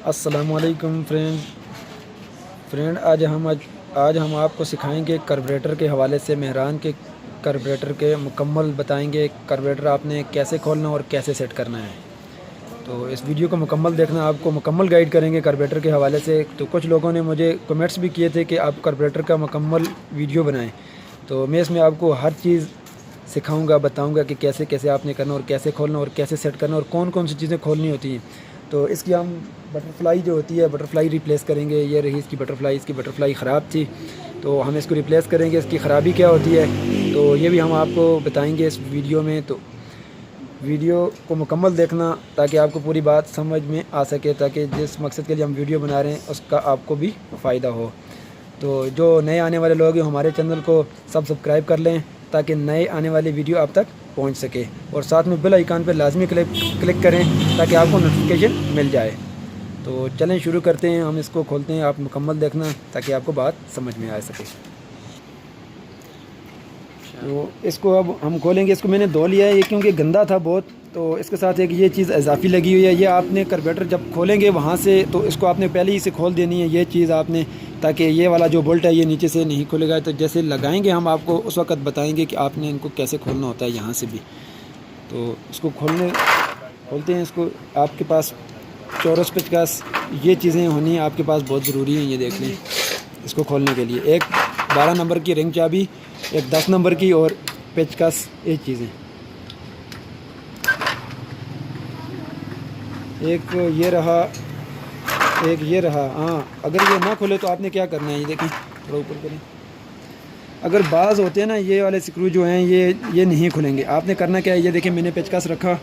अस्सलामुअलैकुम फ्रेंड आज हम आपको सिखाएंगे कार्बोरेटर के हवाले से मेहरान के कार्बोरेटर के मुकम्मल बताएंगे कार्बोरेटर आपने कैसे खोलना और कैसे सेट करना है। तो इस वीडियो को मुकम्मल देखना, आपको मुकम्मल गाइड करेंगे कार्बोरेटर के हवाले से। तो कुछ लोगों ने मुझे कमेंट्स भी किए थे कि आप कार्बोरेटर का मुकम्मल वीडियो बनाएं, तो मैं इसमें आपको हर चीज़ सिखाऊंगा, बताऊंगा कि कैसे कैसे आपने करना और कैसे खोलना और कैसे सेट करना और कौन कौन सी चीज़ें खोलनी होती हैं। तो इसकी हम बटरफ्लाई जो होती है, बटरफ्लाई रिप्लेस करेंगे। ये रही इसकी बटरफ्लाई ख़राब थी, तो हम इसको रिप्लेस करेंगे। इसकी ख़राबी क्या होती है तो ये भी हम आपको बताएंगे इस वीडियो में। तो वीडियो को मुकम्मल देखना ताकि आपको पूरी बात समझ में आ सके, ताकि जिस मकसद के लिए हम वीडियो बना रहे हैं उसका आपको भी फ़ायदा हो। तो जो नए आने वाले लोग हैं हमारे चैनल को सब्सक्राइब कर लें ताकि नए आने वाली वीडियो आप तक पहुंच सके, और साथ में बेल आइकन पर लाजमी क्लिक करें ताकि आपको नोटिफिकेशन मिल जाए। तो चलें शुरू करते हैं, हम इसको खोलते हैं। आप मुकम्मल देखना ताकि आपको बात समझ में आ सके। तो इसको अब हम खोलेंगे। इसको मैंने धो लिया है, ये क्योंकि गंदा था बहुत। तो इसके साथ एक ये चीज़ इजाफी लगी हुई है। ये आपने कार्बोरेटर जब खोलेंगे वहाँ से, तो इसको आपने पहले ही से खोल देनी है ये चीज़ आपने, ताकि ये वाला जो बोल्ट है ये नीचे से नहीं खुलेगा। तो जैसे लगाएंगे हम आपको उस वक्त बताएंगे कि आपने इनको कैसे खोलना होता है यहाँ से भी। तो इसको खोलते हैं इसको। आपके पास चौरस पेचकस ये चीज़ें होनी आपके पास बहुत ज़रूरी हैं। ये देख लें, इसको खोलने के लिए एक 12 नंबर की रिंग चाबी, एक 10 नंबर की और पेचकस, ये चीज़ें। एक ये रहा। हाँ, अगर ये ना खुले तो आपने क्या करना है, ये देखें, थोड़ा ऊपर करें। अगर बाज़ होते हैं ना ये वाले स्क्रू जो हैं ये नहीं खुलेंगे। आपने करना क्या है, ये देखें मैंने पेचकस रखा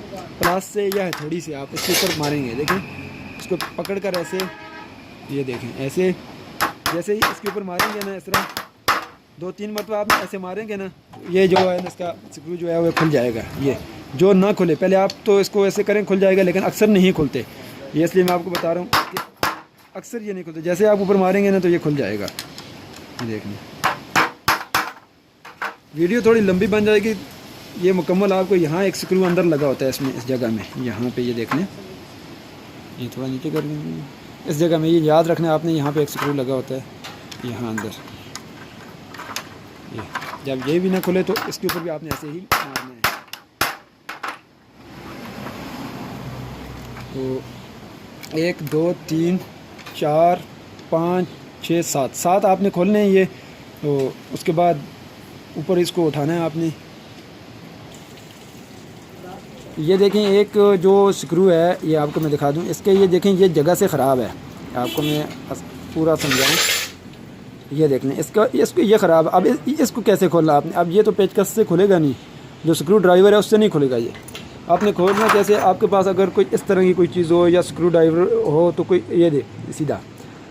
प्लास से या हथौड़ी से, आप इसके ऊपर मारेंगे। देखें, इसको पकड़ कर ऐसे, ये देखें ऐसे, जैसे ही इसके ऊपर मारेंगे ना, इस तरह 2-3 मरतबा आप ऐसे मारेंगे ना, ये जो है इसका स्क्रू जो है वो खुल जाएगा। ये जो ना खुले, पहले आप तो इसको ऐसे करें खुल जाएगा, लेकिन अक्सर नहीं खुलते। ये इसलिए मैं आपको बता रहा हूँ कि अक्सर ये नहीं खुलते। जैसे आप ऊपर मारेंगे ना तो ये खुल जाएगा। ये देख लें, वीडियो थोड़ी लंबी बन जाएगी। ये मुकम्मल आपको यहाँ एक स्क्रू अंदर लगा होता है इसमें, इस जगह में, यहाँ पे ये देख लें। ये थोड़ा नीचे कर लेंगे, इस जगह में ये याद रखना आपने, यहाँ पे एक स्क्रू लगा होता है यहाँ अंदर। ये जब ये भी ना खुले तो इसके ऊपर भी आपने ऐसे ही मारना है। तो 1 2 3 4 5 6 7 आपने खोलने हैं ये। तो उसके बाद ऊपर इसको उठाना है आपने। ये देखें, एक जो स्क्रू है ये आपको मैं दिखा दूं, इसके ये देखें ये जगह से ख़राब है। आपको मैं पूरा समझाऊं। ये देख लें, इसको ये ख़राब। अब इसको कैसे खोलना आपने? अब ये तो पेचकस से खुलेगा नहीं, जो स्क्रू ड्राइवर है उससे नहीं खुलेगा। ये आपने खोलना कैसे? आपके पास अगर कोई इस तरह की कोई चीज़ हो या स्क्रू ड्राइवर हो तो कोई ये दे सीधा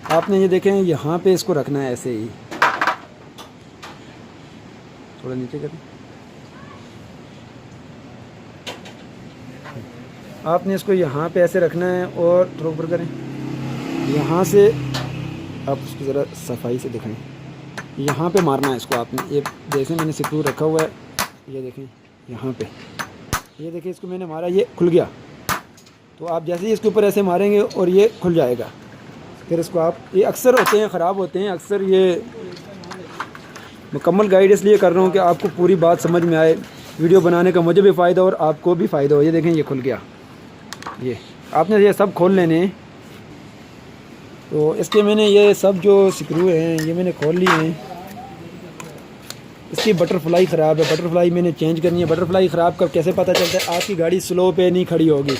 आपने, ये देखें यहाँ पे इसको रखना है ऐसे ही, थोड़ा नीचे करें। आपने इसको यहाँ पे ऐसे रखना है और थोड़ा ऊपर करें। यहाँ से आप उसको ज़रा सफाई से दिखाएं, यहाँ पे मारना है इसको आपने। ये जैसे मैंने स्क्रू रखा हुआ है, ये देखें यहाँ पे, ये देखिए इसको मैंने मारा, ये खुल गया। तो आप जैसे ही इसके ऊपर ऐसे मारेंगे और ये खुल जाएगा। फिर इसको आप, ये अक्सर होते हैं ख़राब होते हैं अक्सर। ये मुकम्मल गाइड इसलिए कर रहा हूँ कि आपको पूरी बात समझ में आए, वीडियो बनाने का मुझे भी फ़ायदा और आपको भी फ़ायदा हो। ये देखें ये खुल गया। ये आपने ये सब खोल लेने। तो इसके मैंने ये सब जो स्क्रू हैं ये मैंने खोल लिए हैं। इसकी बटरफ्लाई ख़राब है, बटरफ्लाई मैंने चेंज करनी है। बटरफ्लाई ख़राब कब कैसे पता चलता है? आपकी गाड़ी स्लो पे नहीं खड़ी होगी,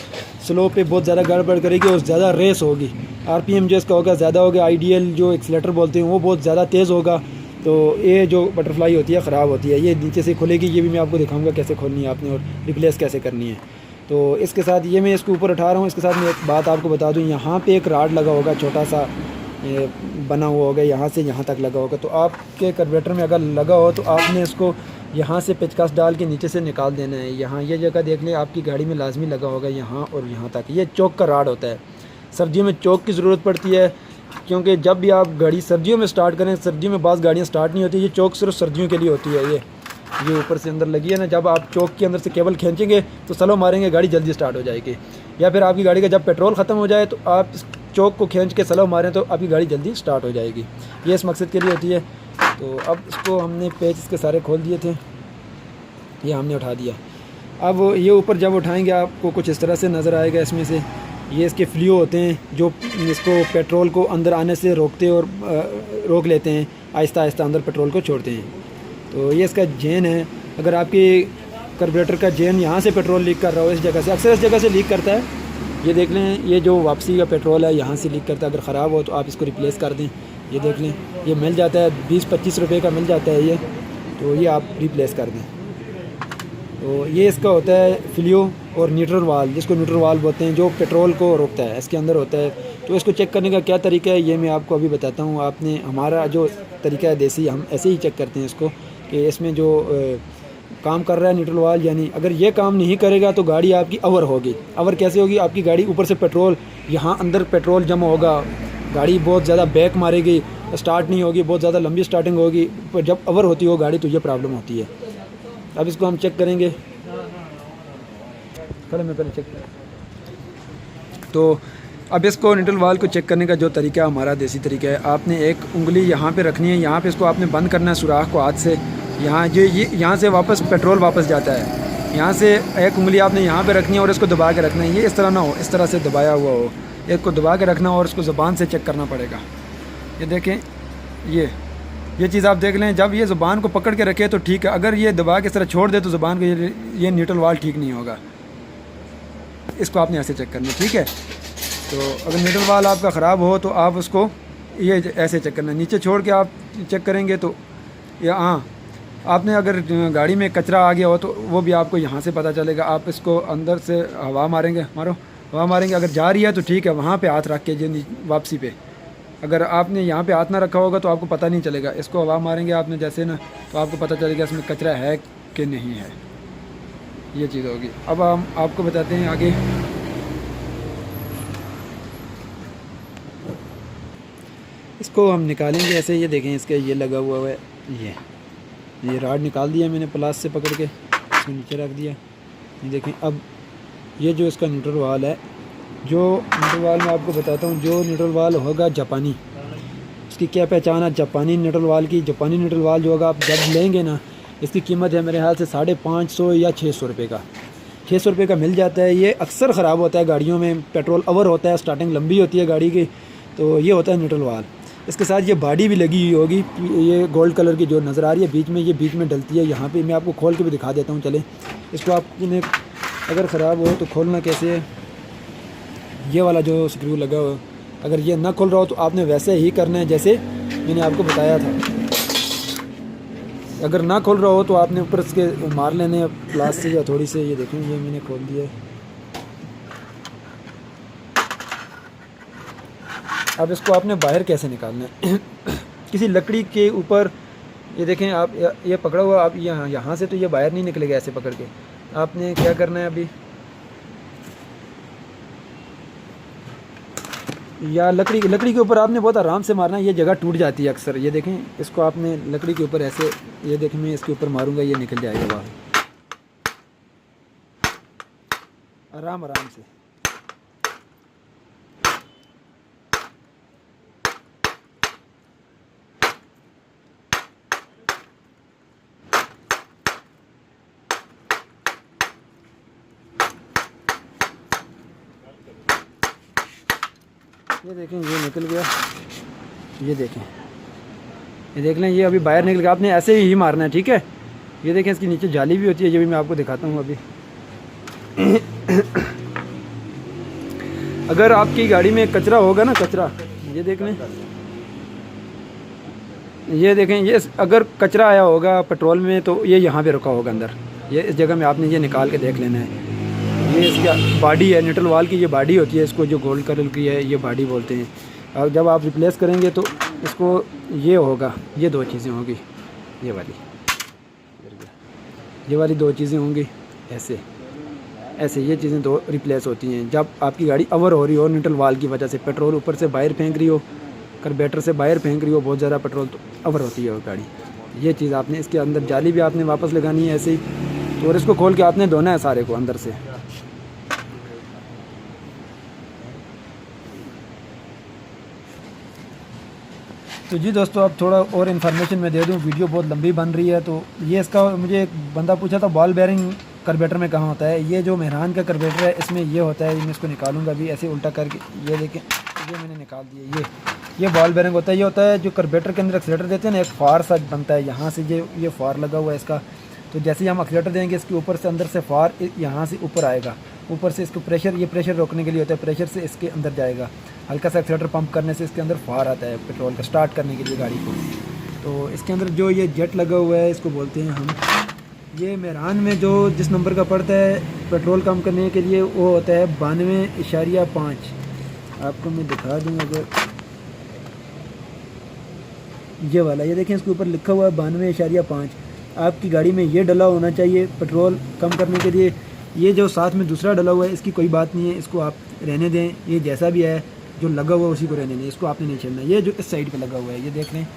स्लो पे बहुत ज़्यादा गड़बड़ करेगी और ज़्यादा रेस होगी। आरपीएम जो इसका होगा ज़्यादा होगा, आइडियल जो एक्सीलेटर बोलते हैं वो बहुत ज़्यादा तेज़ होगा। तो ये जो बटरफ्लाई होती है ख़राब होती है, ये नीचे से खुलेगी। ये भी मैं आपको दिखाऊंगा कैसे खोलनी है आपने और रिप्लेस कैसे करनी है। तो इसके साथ ये मैं इसको ऊपर उठा रहा हूँ। इसके साथ मैं एक बात आपको बता दूँ, यहाँ पे एक राड लगा होगा, छोटा सा बना हुआ होगा, यहाँ से यहाँ तक लगा होगा। तो आपके कार्बोरेटर में अगर लगा हो तो आपने इसको यहाँ से पेचकस डाल के नीचे से निकाल देना है। यहाँ ये जगह देख लें, आपकी गाड़ी में लाजमी लगा होगा यहाँ और यहाँ तक। ये चौक का राड होता है। सर्दियों में चौक की ज़रूरत पड़ती है, क्योंकि जब भी आप गाड़ी सर्दियों में स्टार्ट करें, सर्दियों में बाज़ गाड़ियाँ स्टार्ट नहीं होती। ये चौक सिर्फ सर्दियों के लिए होती है। ये ऊपर से अंदर लगी है ना, जब आप चौक के अंदर से केबल खींचेंगे तो स्लो मारेंगे, गाड़ी जल्दी स्टार्ट हो जाएगी। या फिर आपकी गाड़ी का जब पेट्रोल ख़त्म हो जाए तो आप चौक को खींच के स्लो मारें तो आपकी गाड़ी जल्दी स्टार्ट हो जाएगी। ये इस मकसद के लिए होती है। तो अब इसको हमने पेच इसके सारे खोल दिए थे, ये हमने उठा दिया। अब ये ऊपर जब उठाएंगे आपको कुछ इस तरह से नज़र आएगा। इसमें से ये इसके फ्लू होते हैं जो इसको पेट्रोल को अंदर आने से रोकते और रोक लेते हैं, आहिस्ता आहिस्ता अंदर पेट्रोल को छोड़ते हैं। तो ये इसका जेन है। अगर आपकी कार्बोरेटर का जेन यहाँ से पेट्रोल लीक कर रहा हो, इस जगह से, अक्सर इस जगह से लीक करता है। ये देख लें, ये जो वापसी का पेट्रोल है यहाँ से लीक करता है। अगर ख़राब हो तो आप इसको रिप्लेस कर दें। ये देख लें, ये मिल जाता है 20-25 रुपये का मिल जाता है ये, तो ये आप रिप्लेस कर दें। तो ये इसका होता है फ्लू और न्यूट्रल वाल्व, जिसको न्यूट्रल वाल्व बोलते हैं, जो पेट्रोल को रोकता है, इसके अंदर होता है। तो इसको चेक करने का क्या तरीका है ये मैं आपको अभी बताता हूँ। आपने हमारा जो तरीका है देसी, हम ऐसे ही चेक करते हैं इसको कि इसमें जो काम कर रहा है न्यूट्रल वाल्व, यानी अगर ये काम नहीं करेगा तो गाड़ी आपकी ओवर होगी। ओवर कैसे होगी? आपकी गाड़ी ऊपर से पेट्रोल, यहाँ अंदर पेट्रोल जमा होगा, गाड़ी बहुत ज़्यादा बैक मारेगी, स्टार्ट नहीं होगी, बहुत ज़्यादा लंबी स्टार्टिंग होगी। पर जब ओवर होती हो गाड़ी तो ये प्रॉब्लम होती है। अब इसको हम चेक करेंगे। पहले मैं चेक तो अब इसको न्यूट्रल वाल्व को चेक करने का जो तरीका हमारा देसी तरीका है, आपने एक उंगली यहाँ पे रखनी है, यहाँ पे इसको आपने बंद करना है सुराख को हाथ से। यहाँ जो ये यहाँ से वापस पेट्रोल वापस जाता है, यहाँ से एक उंगली आपने यहाँ पे रखनी है और इसको दबा के रखना है। ये इस तरह ना हो, इस तरह से दबाया हुआ हो, एक को दबा के रखना और इसको ज़ुबान से चेक करना पड़ेगा। ये देखें, ये चीज़ आप देख लें। जब ये ज़ुबान को पकड़ के रखे तो ठीक है, अगर ये दबा के इस तरह छोड़ दे तो ज़ुबान को ये न्यूट्रल वाल्व ठीक नहीं होगा। इसको आपने ऐसे चेक करना है, ठीक है। तो अगर न्यूट्रल वाल्व आपका ख़राब हो तो आप उसको ये ऐसे चेक करना है, नीचे छोड़ के आप चेक करेंगे तो या हाँ, आपने अगर गाड़ी में कचरा आ गया हो तो वो भी आपको यहाँ से पता चलेगा। आप इसको अंदर से हवा मारेंगे, हवा मारेंगे, अगर जा रही है तो ठीक है, वहाँ पे हाथ रख के वापसी पे। अगर आपने यहाँ पे हाथ ना रखा होगा तो आपको पता नहीं चलेगा। इसको हवा मारेंगे आपने जैसे ना, तो आपको पता चलेगा इसमें कचरा है कि नहीं है। ये चीज़ होगी। अब हम आपको बताते हैं आगे। इसको हम निकालेंगे ऐसे। ये देखें, इसके ये लगा हुआ है, ये राड निकाल दिया मैंने प्लास से पकड़ के, इसको नीचे रख दिया। ये देखें, अब ये जो इसका न्यूट्रल वाल्व है, जो न्यूट्रल वाल्व मैं आपको बताता हूँ, जो न्यूट्रल वाल्व होगा जापानी, इसकी क्या पहचान है जापानी न्यूट्रल वाल्व की? जापानी न्यूट्रल वाल्व जो होगा आप जब लेंगे ना, इसकी कीमत है मेरे ख्याल से 550 या 600 रुपये का। 600 रुपये का मिल जाता है। ये अक्सर ख़राब होता है गाड़ियों में, पेट्रोल ओवर होता है, स्टार्टिंग लंबी होती है गाड़ी की, तो ये होता है न्यूट्रल वाल्व। इसके साथ ये बॉडी भी लगी हुई होगी, ये गोल्ड कलर की जो नज़र आ रही है बीच में, ये बीच में डलती है। यहाँ पे मैं आपको खोल के भी दिखा देता हूँ। चले, इसको आपने अगर ख़राब हो तो खोलना कैसे है? ये वाला जो स्क्रू लगा हो, अगर ये ना खुल रहा हो तो आपने वैसे ही करना है जैसे मैंने आपको बताया था। अगर ना खुल रहा हो तो आपने ऊपर इसके मार लेने प्लास से या थोड़ी से। ये देखें, ये मैंने खोल दिया है। अब इसको आपने बाहर कैसे निकालना है? किसी लकड़ी के ऊपर, ये देखें आप, ये पकड़ा हुआ, आप यहाँ से तो ये बाहर नहीं निकलेगा ऐसे पकड़ के। आपने क्या करना है अभी, या लकड़ी के ऊपर आपने बहुत आराम से मारना है, ये जगह टूट जाती है अक्सर। ये देखें, इसको आपने लकड़ी के ऊपर ऐसे, ये देखें मैं इसके ऊपर मारूंगा, ये निकल जाएगा बाहर आराम से। ये देखें, ये निकल गया। ये देखें, ये देख लें, ये अभी बाहर निकल गया। आपने ऐसे ही मारना है, ठीक है। ये देखें, इसके नीचे जाली भी होती है, ये भी मैं आपको दिखाता हूँ अभी। अगर आपकी गाड़ी में कचरा होगा ना, कचरा, ये देख लें, ये देखें, ये अगर कचरा आया होगा पेट्रोल में तो ये यहाँ पे रुका होगा अंदर। ये इस जगह में आपने ये निकाल के देख लेना है। ये इसका बॉडी है, न्यूट्रल वाल्व की ये बॉडी होती है, इसको जो गोल्ड कलर की है ये बॉडी बोलते हैं। और जब आप रिप्लेस करेंगे तो इसको ये होगा, ये दो चीज़ें होंगी, ये वाली दो चीज़ें होंगी, ऐसे ये चीज़ें दो रिप्लेस होती हैं जब आपकी गाड़ी ओवर हो रही हो न्यूट्रल वाल्व की वजह से। पेट्रोल ऊपर से बाहर फेंक रही हो, कार्बोरेटर से बाहर फेंक रही हो बहुत ज़्यादा पेट्रोल, तो ओवर होती है वो गाड़ी। ये चीज़ आपने, इसके अंदर जाली भी आपने वापस लगानी है ऐसे ही, और इसको खोल के आपने धोना है सारे को अंदर से। तो जी दोस्तों, अब थोड़ा और इन्फॉर्मेशन मैं दे दूं, वीडियो बहुत लंबी बन रही है। तो ये इसका मुझे एक बंदा पूछा था बॉल बेयरिंग कार्बोरेटर में कहाँ होता है। ये जो मेहरान का कार्बोरेटर है इसमें ये होता है। मैं इसको निकालूंगा अभी ऐसे उल्टा करके, ये देखें, ये मैंने निकाल दिया। ये बॉल बेयरिंग होता है। ये होता है जो कार्बोरेटर के अंदर एक्सीलेटर देते हैं ना, एक फार सा बनता है यहाँ से, ये फार लगा हुआ है इसका। तो जैसे ही हम एक्सीलेटर देंगे इसके ऊपर से अंदर से फार यहाँ से ऊपर आएगा, ऊपर से इसको प्रेशर, ये प्रेशर रोकने के लिए होता है, प्रेशर से इसके अंदर जाएगा। हल्का सा एक्सीलेटर पंप करने से इसके अंदर फार आता है पेट्रोल का स्टार्ट करने के लिए गाड़ी को। तो इसके अंदर जो ये जेट लगा हुआ है इसको बोलते हैं हम, ये मेहरान में जो जिस नंबर का पड़ता है पेट्रोल कम करने के लिए वो होता है 92.5। आपको मैं दिखा दूँ अगर, ये वाला, ये देखें इसके ऊपर लिखा हुआ है 92.5। आपकी गाड़ी में ये डला होना चाहिए पेट्रोल कम करने के लिए। ये जो साथ में दूसरा डला हुआ है इसकी कोई बात नहीं है, इसको आप रहने दें। ये जैसा भी है जो लगा हुआ है उसी को रहने दें, इसको आपने नहीं छेड़ना। ये जो इस साइड पे लगा हुआ है ये देख लें,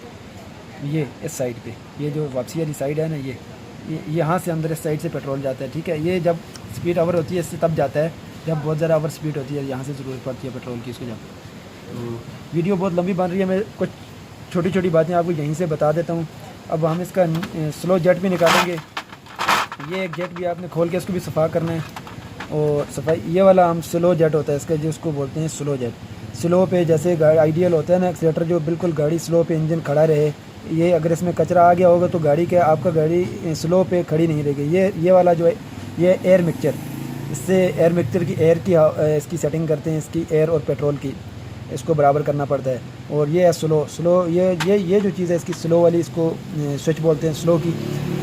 ये इस साइड पे, ये जो वापसी वाली साइड है ना, ये यहाँ से अंदर इस साइड से पेट्रोल जाता है, ठीक है। ये जब स्पीड ओवर होती है इससे तब जाता है जब बहुत ज़्यादा ओवर स्पीड होती है, यहाँ से ज़रूरत पड़ती है पेट्रोल की इसको जब। तो वीडियो बहुत लंबी बन रही है, मैं कुछ छोटी छोटी बातें आपको यहीं से बता देता हूँ। अब हम इसका स्लो जेट भी निकालेंगे। ये एक जेट भी आपने खोल के इसको भी सफ़ा करना है। और सफाई ये वाला हम स्लो जेट होता है इसका, जिसको बोलते हैं स्लो जेट। स्लो पे जैसे गाड़ी आइडियल होता है ना एक्सीलेटर, जो बिल्कुल गाड़ी स्लो पे इंजन खड़ा रहे। ये अगर इसमें कचरा आ गया होगा तो गाड़ी के आपका गाड़ी स्लो पे खड़ी नहीं रहेगी। ये वाला जो है ये एयर मिक्सचर, इससे एयर मिक्सचर की एयर की इसकी सेटिंग करते हैं, इसकी एयर और पेट्रोल की, इसको बराबर करना पड़ता है। और ये है स्लो ये जो चीज़ है इसकी स्लो वाली, इसको स्विच बोलते हैं स्लो की।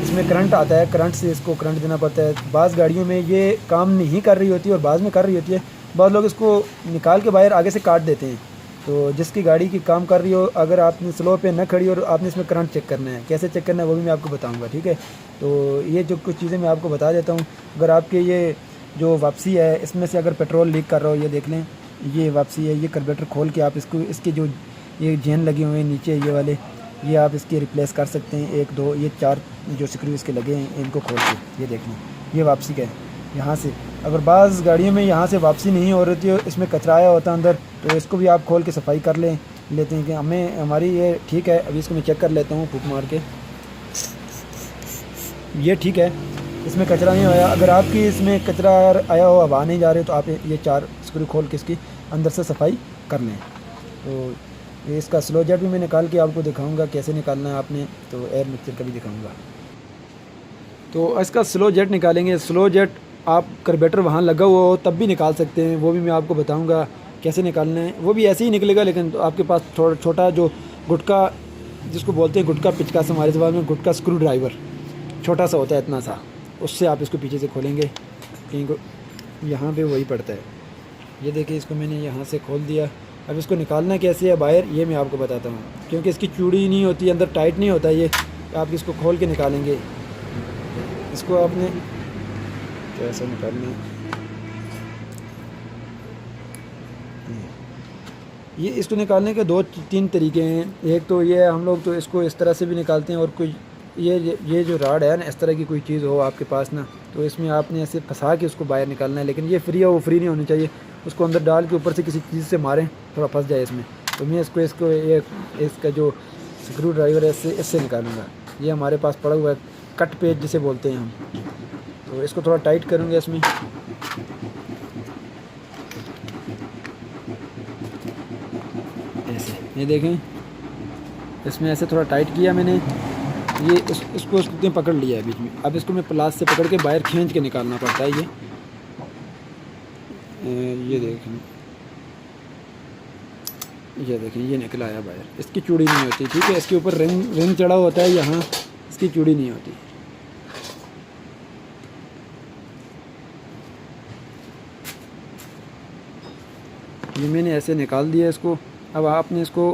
इसमें करंट आता है, करंट से इसको करंट देना पड़ता है। बाज़ गाड़ियों में ये काम नहीं कर रही होती और बाज़ में कर रही होती है। बहुत लोग इसको निकाल के बाहर आगे से काट देते हैं। तो जिसकी गाड़ी की काम कर रही हो, अगर आपने स्लो पे न खड़ी और आपने इसमें करंट चेक करना है, कैसे चेक करना है वो भी मैं आपको बताऊंगा, ठीक है। तो ये जो कुछ चीज़ें मैं आपको बता देता हूँ। अगर आपके ये जो वापसी है इसमें से अगर पेट्रोल लीक कर रहा हो, ये देख लें, ये वापसी है, ये कार्बोरेटर खोल के आप इसको, इसके जो ये जेन लगे हुए हैं नीचे ये वाले, ये आप इसके रिप्लेस कर सकते हैं। 1 2 ये 4 जो स्क्रू इसके लगे हैं इनको खोल के, ये देख लें, ये वापसी का है। यहाँ से अगर बाज़ गाड़ियों में यहाँ से वापसी नहीं हो रही थी, इसमें कचरा आया होता अंदर, तो इसको भी आप खोल के सफाई कर लेते हैं कि हमारी ये ठीक है। अभी इसको मैं चेक कर लेता हूँ फूक मार के, ये ठीक है, इसमें कचरा नहीं आया। अगर आपकी इसमें कचरा आया हो, हवा नहीं जा रही, तो आप ये 4 स्क्रू खोल के इसकी अंदर से सफाई कर लें। तो ये इसका स्लो जेट भी मैं निकाल के आपको दिखाऊंगा कैसे निकालना है आपने, तो एयर मिक्सचर का भी दिखाऊंगा। तो इसका स्लो जेट निकालेंगे। स्लो जेट आप कार्बोरेटर वहाँ लगा हुआ हो तब भी निकाल सकते हैं, वो भी मैं आपको बताऊंगा कैसे निकालना है। वो भी ऐसे ही निकलेगा, लेकिन तो आपके पास थोड़ा छोटा जो गुटका, जिसको बोलते हैं गुटका पिचका से हमारे ज़बान में, गुटका स्क्रू ड्राइवर छोटा सा होता है इतना सा, उससे आप इसको पीछे से खोलेंगे, कहीं यहाँ पे वही पड़ता है। ये देखिए, इसको मैंने यहाँ से खोल दिया। अब इसको निकालना कैसे है बाहर, ये मैं आपको बताता हूँ, क्योंकि इसकी चूड़ी नहीं होती, अंदर टाइट नहीं होता। ये आप इसको खोल के निकालेंगे, इसको आपने कैसे निकालना है, ये इसको निकालने के 2-3 तरीके हैं। एक तो ये हम लोग तो इसको इस तरह से भी निकालते हैं, और कोई ये जो राड है ना, इस तरह की कोई चीज़ हो आपके पास ना, तो इसमें आपने ऐसे फंसा के उसको बाहर निकालना है। लेकिन ये फ्री है, वो फ्री नहीं होनी चाहिए। उसको अंदर डाल के ऊपर से किसी चीज़ से मारें, थोड़ा फंस जाए इसमें। तो मैं इसको इसका जो स्क्रू ड्राइवर है इससे निकालूंगा। ये हमारे पास पड़ा हुआ है, कट पेज जिसे बोलते हैं हम। तो इसको थोड़ा टाइट करूँगा इसमें, ऐसे, ये देखें, इसमें ऐसे थोड़ा टाइट किया मैंने। ये इसको उसने पकड़ लिया है बीच में। अब इसको मैं प्लास से पकड़ के बाहर खींच के निकालना पड़ता है। ये देखें, ये निकला आया बाहर। इसकी चूड़ी नहीं होती, ठीक है। इसके ऊपर रिंग चढ़ा होता है, यहाँ इसकी चूड़ी नहीं होती। ये मैंने ऐसे निकाल दिया इसको। अब आपने इसको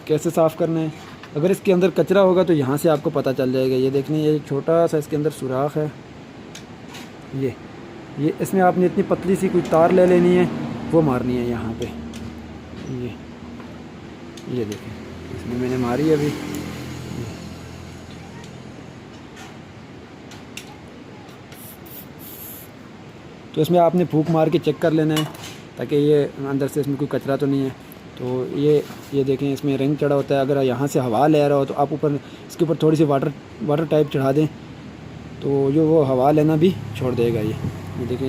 कैसे साफ़ करना है, अगर इसके अंदर कचरा होगा तो यहाँ से आपको पता चल जाएगा। ये देखने, ये छोटा सा इसके अंदर सुराख है। ये इसमें आपने इतनी पतली सी कोई तार ले लेनी है, वो मारनी है यहाँ पे। ये देखें, इसमें मैंने मारी अभी। तो इसमें आपने फूंक मार के चेक कर लेना है, ताकि ये अंदर से इसमें कोई कचरा तो नहीं है। तो ये देखें, इसमें रिंग चढ़ा होता है। अगर यहाँ से हवा ले रहा हो तो आप ऊपर इसके ऊपर थोड़ी सी वाटर टाइप चढ़ा दें तो जो वो हवा लेना भी छोड़ देगा। ये देखें,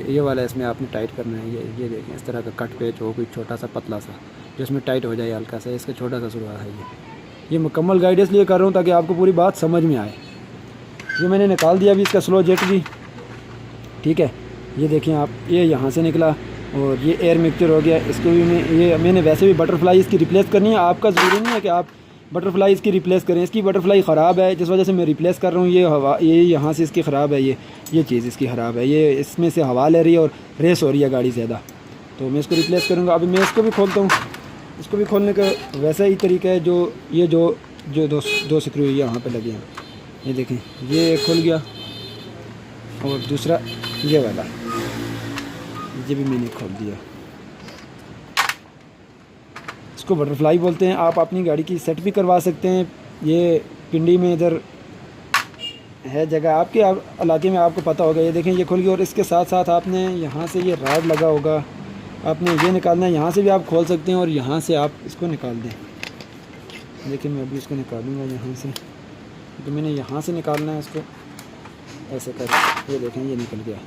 ये वाला इसमें आपने टाइट करना है। ये देखें, इस तरह का कट पेच हो, कोई छोटा सा पतला सा जो इसमें टाइट हो जाए हल्का सा, इसका छोटा सा सुराख है। ये मुकम्मल गाइड इसलिए कर रहा हूँ ताकि आपको पूरी बात समझ में आए। ये मैंने निकाल दिया अभी इसका स्लो जेट भी, ठीक है। ये देखें आप, ये यहाँ से निकला और ये एयर मिक्सचर हो गया। इसको भी मैंने वैसे भी बटरफ्लाई इसकी रिप्लेस करनी है। आपका ज़रूरी नहीं है कि आप बटरफ्लाई इसकी रिप्लेस करें। इसकी बटरफ्लाई ख़राब है, जिस वजह से मैं रिप्लेस कर रहा हूँ। ये यहाँ से इसकी ख़राब है, ये चीज़ इसकी ख़राब है। ये इसमें से हवा ले रही है और रेस हो रही है गाड़ी ज़्यादा, तो मैं इसको रिप्लेस करूँगा। अभी मैं इसको भी खोलता हूँ। इसको भी खोलने का वैसा ही तरीका है जो दो स्क्रू यहाँ पे लगे हैं। ये देखें, ये खुल गया और दूसरा ये वाला, ये भी मैंने खोल दिया। इसको बटरफ्लाई बोलते हैं। आप अपनी गाड़ी की सेट भी करवा सकते हैं। ये पिंडी में इधर है जगह, आपके इलाके में आपको पता होगा। ये देखें, ये खुल गया और इसके साथ साथ आपने यहाँ से ये राड लगा होगा, आपने ये निकालना है। यहाँ से भी आप खोल सकते हैं और यहाँ से आप इसको निकाल दें। देखिए, मैं अभी इसको निकालूँगा यहाँ से, तो मैंने यहाँ से निकालना है इसको ऐसे कर। ये देखें, ये निकल गया,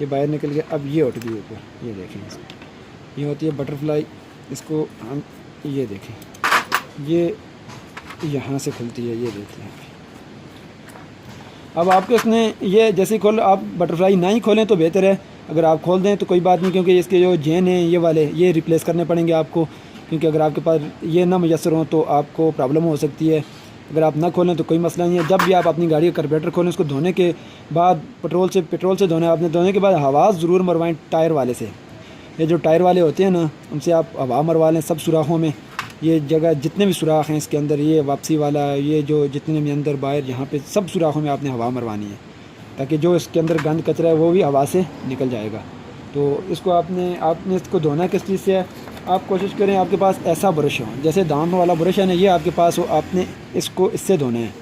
ये बाहर निकल गया। अब ये उठ गई ऊपर। ये देखें, ये होती है बटरफ्लाई। इसको हम ये देखें, ये यहाँ से खुलती है। ये देखें, अब आपको इसने ये जैसे खोल, आप बटरफ्लाई ना ही खोलें तो बेहतर है। अगर आप खोल दें तो कोई बात नहीं, क्योंकि इसके जो चेन हैं ये वाले, ये रिप्लेस करने पड़ेंगे आपको, क्योंकि अगर आपके पास ये ना मुयसर हो तो आपको प्रॉब्लम हो सकती है। अगर आप ना खोलें तो कोई मसला नहीं है। जब भी आप अपनी गाड़ी का कार्बोरेटर खोलें, उसको धोने के बाद पेट्रोल से धोना है आपने। धोने के बाद हवा ज़रूर मरवाएं टायर वाले से। ये जो टायर वाले होते हैं ना, उनसे आप हवा मरवा लें सब सुराखों में। ये जगह जितने भी सुराख हैं इसके अंदर, ये वापसी वाला, ये जो जितने भी अंदर बाहर, यहाँ पे सब सुराखों में आपने हवा मरवानी है, ताकि जो इसके अंदर गंद कचरा है वो भी हवा से निकल जाएगा। तो इसको आपने इसको धोना किस चीज़ से है, आप कोशिश करें आपके पास ऐसा ब्रश हो, जैसे दाम वाला ब्रश है ना, ये आपके पास हो। आपने इसको इससे धोना है,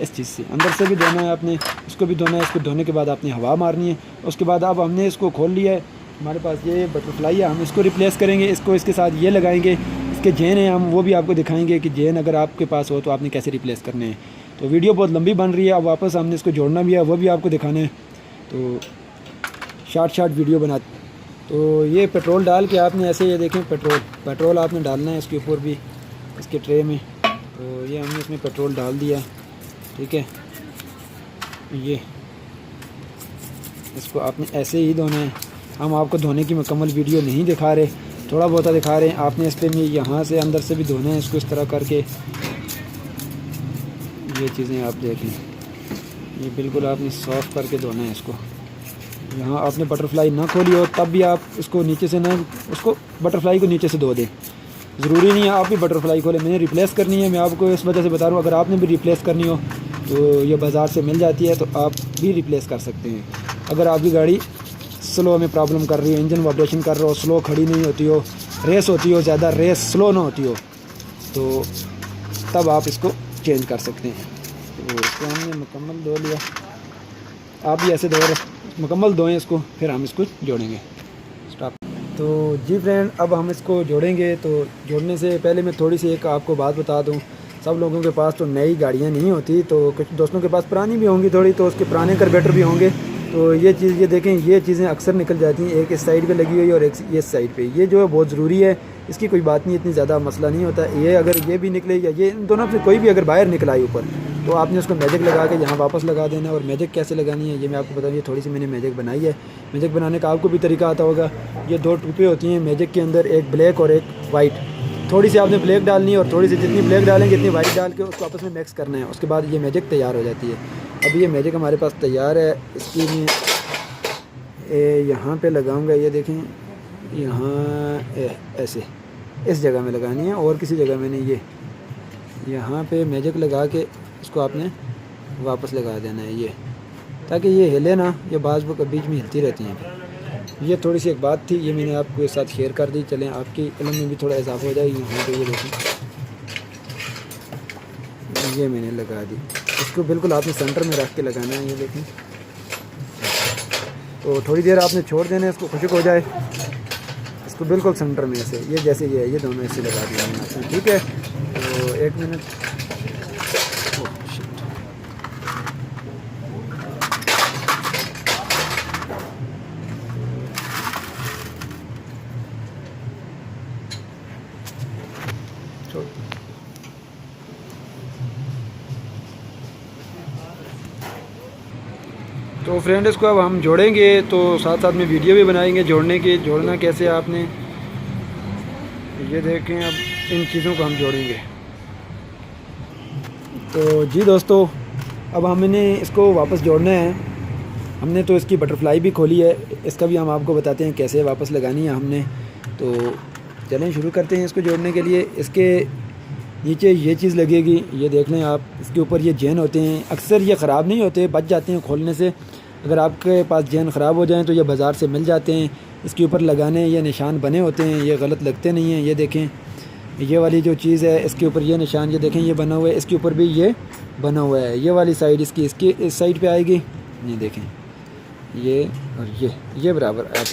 इस चीज़ से अंदर से भी धोना है आपने, इसको भी धोना है। इसको धोने के बाद आपने हवा मारनी है। उसके बाद अब हमने इसको खोल लिया है, हमारे पास ये बटरफ्लाई है, हम इसको रिप्लेस करेंगे। इसको इसके साथ ये लगाएंगे। इसके चेन हैं, हम वो भी आपको दिखाएंगे कि चेन अगर आपके पास हो तो आपने कैसे रिप्लेस करने हैं। तो वीडियो बहुत लंबी बन रही है, अब वापस हमने इसको जोड़ना भी है, वो भी आपको दिखाना है। तो शार्ट वीडियो बना। तो ये पेट्रोल डाल के आपने ऐसे, ये देखें, पेट्रोल आपने डालना है इसके ऊपर भी, इसके ट्रे में। तो ये हमने इसमें पेट्रोल डाल दिया, ठीक है। ये इसको आपने ऐसे ही धोना है। हम आपको धोने की मुकम्मल वीडियो नहीं दिखा रहे, थोड़ा बहुत दिखा रहे हैं। आपने इस पर यहाँ से अंदर से भी धोना है इसको इस तरह करके। ये चीज़ें आप देखें, ये बिल्कुल आपने सॉफ्ट करके धोना है इसको। यहाँ आपने बटरफ्लाई ना खोली हो तब भी आप इसको नीचे से ना, उसको बटरफ्लाई को नीचे से धो दें। ज़रूरी नहीं है आप भी बटरफ्लाई खोलें। मैंने रिप्लेस करनी है, मैं आपको इस वजह से बता रहा हूँ। अगर आपने भी रिप्लेस करनी हो तो ये बाज़ार से मिल जाती है, तो आप भी रिप्लेस कर सकते हैं। अगर आपकी गाड़ी स्लो में प्रॉब्लम कर रही है, इंजन वाइब्रेशन कर रहा हो, स्लो खड़ी नहीं होती हो, रेस होती हो, ज़्यादा रेस स्लो ना होती हो, तो तब आप इसको चेंज कर सकते हैं। तो इसको हमने मुकम्मल धो लिया। आप भी ऐसे मुकम्मल धोएं इसको, फिर हम इसको जोड़ेंगे। स्टॉप। तो जी फ्रेंड, अब हम इसको जोड़ेंगे। तो जोड़ने से पहले मैं थोड़ी सी एक आपको बात बता दूं। सब लोगों के पास तो नई गाड़ियां नहीं होती, तो कुछ दोस्तों के पास पुरानी भी होंगी थोड़ी, तो उसके पुराने कार्बोरेटर भी होंगे। तो ये देखें, ये चीज़ें अक्सर निकल जाती हैं। एक इस साइड पे लगी हुई और एक ये साइड पे। ये जो है बहुत ज़रूरी है, इसकी कोई बात नहीं, इतनी ज़्यादा मसला नहीं होता। ये अगर ये भी निकले या ये इन दोनों से कोई भी अगर बाहर निकला है ऊपर, तो आपने उसको मैजिक लगा के यहाँ वापस लगा देना है। और मैजिक कैसे लगानी है ये मैं आपको बता दूँ। थोड़ी सी मैंने मैजिक बनाई है। मैजिक बनाने का आपको भी तरीका आता होगा। ये दो टूपे होती हैं मैजिक के अंदर, एक ब्लैक और एक वाइट। थोड़ी सी आपने ब्लैक डालनी है और थोड़ी सी, जितनी ब्लैक डालेंगे इतनी वाइट डाल के उसको आपस में मिक्स करना है। उसके बाद ये मैजिक तैयार हो जाती है। अभी ये मैजिक हमारे पास तैयार है। इसकी मैं यहाँ पे लगाऊंगा। ये देखें, यहाँ ऐसे इस जगह में लगानी है और किसी जगह में नहीं। ये यहाँ पे मैजिक लगा के इसको आपने वापस लगा देना है, ये ताकि ये हिले ना, ये बाज़ वो बीच में हिलती रहती हैं। ये थोड़ी सी एक बात थी, ये मैंने आपको एक साथ शेयर कर दी। चलें, आपकी इल्म में भी थोड़ा इजाफा हो जाएगी। यहाँ पे ये देखें, ये मैंने लगा दी। इसको बिल्कुल आपने सेंटर में रख के लगाना है। ये देखें, तो थोड़ी देर आपने छोड़ देना है इसको खुश्क हो जाए। इसको बिल्कुल सेंटर में ऐसे, ये जैसे ये है, ये दोनों ऐसे लगा दिया मैंने आपने, ठीक है। तो 1 मिनट। तो फ्रेंड इसको अब हम जोड़ेंगे, तो साथ साथ में वीडियो भी बनाएंगे जोड़ने की, जोड़ना कैसे आपने ये देखें। अब इन चीज़ों को हम जोड़ेंगे। तो जी दोस्तों, अब हमने इसको वापस जोड़ना है। हमने तो इसकी बटरफ्लाई भी खोली है, इसका भी हम आपको बताते हैं कैसे वापस लगानी है हमने। तो चलें शुरू करते हैं इसको जोड़ने के लिए। इसके नीचे ये चीज़ लगेगी, ये देख लें आप। इसके ऊपर ये चेन होते हैं, अक्सर ये ख़राब नहीं होते, बच जाते हैं खोलने से। अगर आपके पास चेन ख़राब हो जाए तो ये बाज़ार से मिल जाते हैं। इसके ऊपर लगाने ये निशान बने होते हैं, ये गलत लगते नहीं हैं। ये देखें, ये वाली जो चीज़ है इसके ऊपर ये निशान, ये देखें ये बना हुआ है। इसके ऊपर भी ये बना हुआ है। ये वाली साइड इसकी इस साइड पे आएगी, ये देखें, ये और ये बराबर। आप